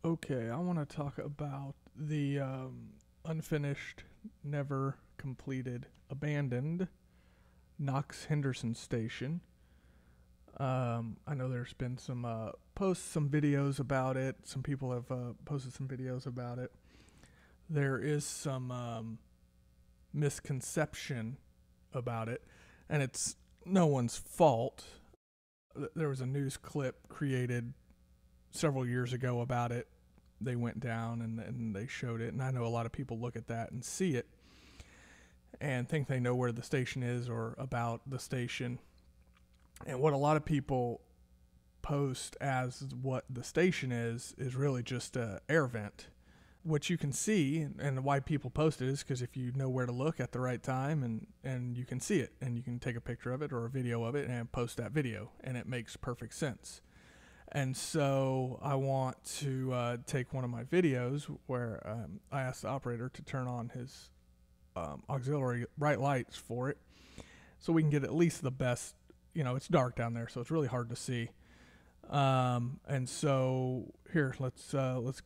Okay, I want to talk about the unfinished, never completed, abandoned Knox Henderson Station. I know there's been some posts, some videos about it. Some people have posted some videos about it. There is some misconception about it, and it's no one's fault. There was a news clip created several years ago about it. They went down and they showed it, and I know a lot of people look at that and see it and think they know where the station is or about the station. And what a lot of people post as what the station is really just a air vent. What you can see, and why people post it, is because if you know where to look at the right time, and you can see it, and you can take a picture of it or a video of it and post that video, and it makes perfect sense. And so I want to take one of my videos where I asked the operator to turn on his auxiliary bright lights for it, so we can get at least the best. It's dark down there, so it's really hard to see. And so here, let's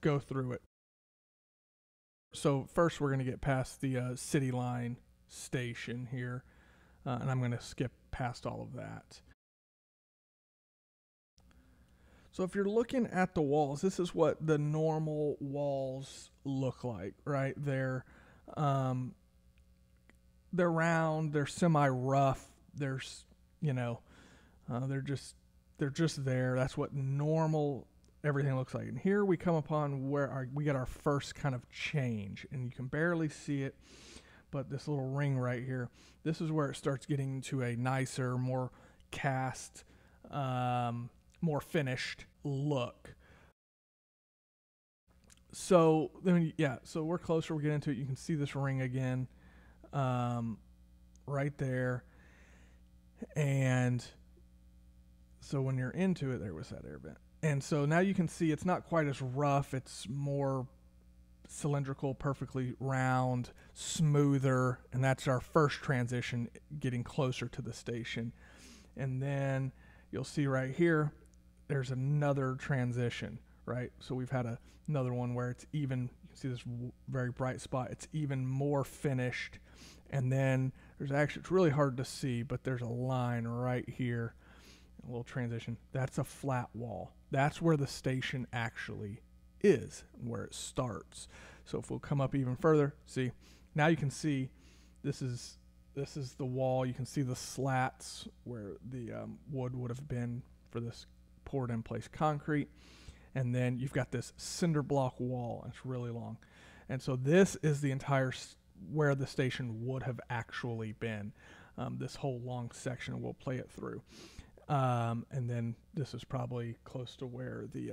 go through it. So first, we're going to get past the Cityline station here, and I'm going to skip past all of that. So if you're looking at the walls, this is what the normal walls look like, right? They're round, they're semi-rough, they're just there. That's what normal everything looks like. And here we come upon where we get our first kind of change, and you can barely see it, but this little ring right here, this is where it starts getting to a nicer, more cast, more finished look. So then, so we're closer. We get into it. You can see this ring again, right there. And so when you're into it, there was that air vent. And so now you can see it's not quite as rough. It's more cylindrical, perfectly round, smoother. And that's our first transition, getting closer to the station. And then you'll see right here, there's another transition, right? So we've had another one where it's even, you can see this very bright spot, it's even more finished. And then there's actually, it's really hard to see, but there's a line right here, a little transition. That's a flat wall. That's where the station actually is, where it starts. So if we'll come up even further, see, now you can see this is the wall. You can see the slats where the wood would have been for this poured in place concrete. And then you've got this cinder block wall. It's really long. And so this is the entire where the station would have actually been. This whole long section, we'll play it through. And then this is probably close to where the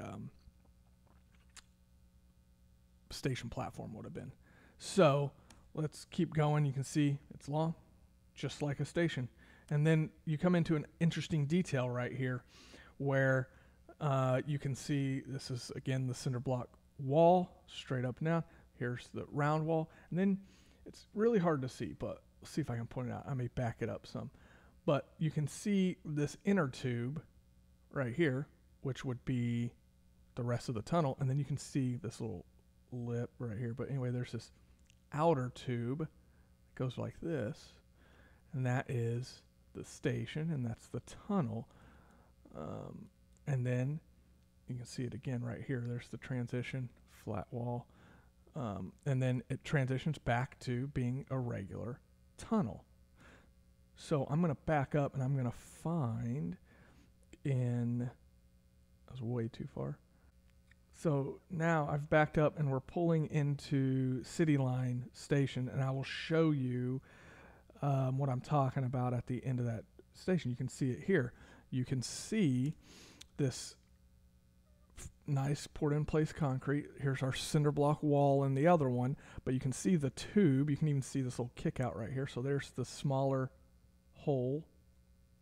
station platform would have been. So let's keep going. You can see it's long, just like a station. And then you come into an interesting detail right here where you can see this is, again, the cinder block wall, straight up and down. Here's the round wall. And then it's really hard to see, but let's see if I can point it out. I may back it up some. But you can see this inner tube right here, which would be the rest of the tunnel. And then you can see this little lip right here. But anyway, there's this outer tube that goes like this. And that is the station, and that's the tunnel. And then you can see it again right here. There's the transition, flat wall. And then it transitions back to being a regular tunnel. So I'm going to back up, and I'm going to find that was way too far. So now I've backed up, and we're pulling into Cityline Station, and I will show you what I'm talking about at the end of that station. You can see it here. You can see this nice poured in place concrete. Here's our cinder block wall in the other one, but you can see the tube. You can even see this little kick out right here. So there's the smaller hole,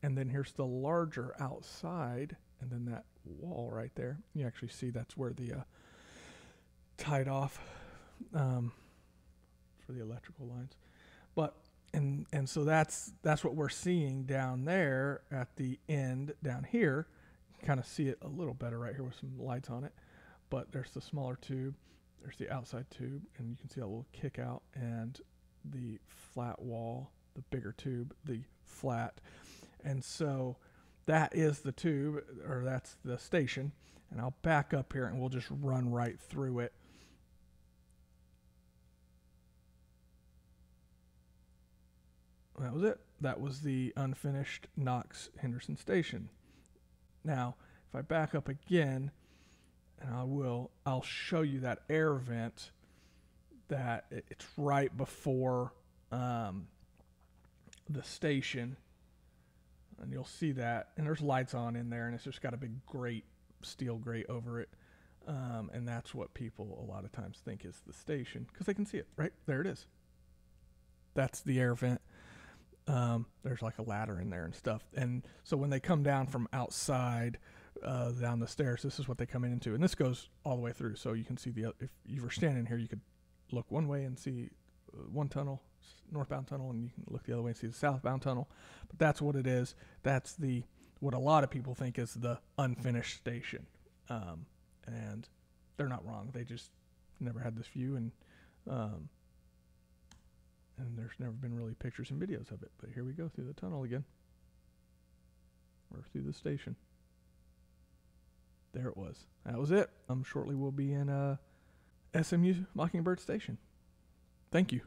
and then here's the larger outside, and then that wall right there. You actually see that's where the tied off for the electrical lines. But and so that's what we're seeing down there at the end down here. You can kind of see it a little better right here with some lights on it. but there's the smaller tube, there's the outside tube, and you can see a little kick out, and the flat wall, the bigger tube, the flat. And so that is the tube, or that's the station. And I'll back up here and we'll just run right through it. That was it. That was the unfinished Knox Henderson Station. Now, if I back up again, and I'll show you that air vent that it's right before the station. And you'll see that, and there's lights on in there, and it's just got a big grate, steel grate over it. And that's what people a lot of times think is the station, because they can see it, right? There it is. That's the air vent. There's like a ladder in there and stuff. And so when they come down from outside, down the stairs, this is what they come into. And this goes all the way through. So you can see if you were standing here, you could look one way and see one tunnel, northbound tunnel, and you can look the other way and see the southbound tunnel. But that's what it is. That's what a lot of people think is the unfinished station. And they're not wrong. They just never had this view, and there's never been really pictures and videos of it. But here we go through the tunnel again. Or through the station. There it was. That was it. Shortly we'll be in SMU Mockingbird Station. Thank you.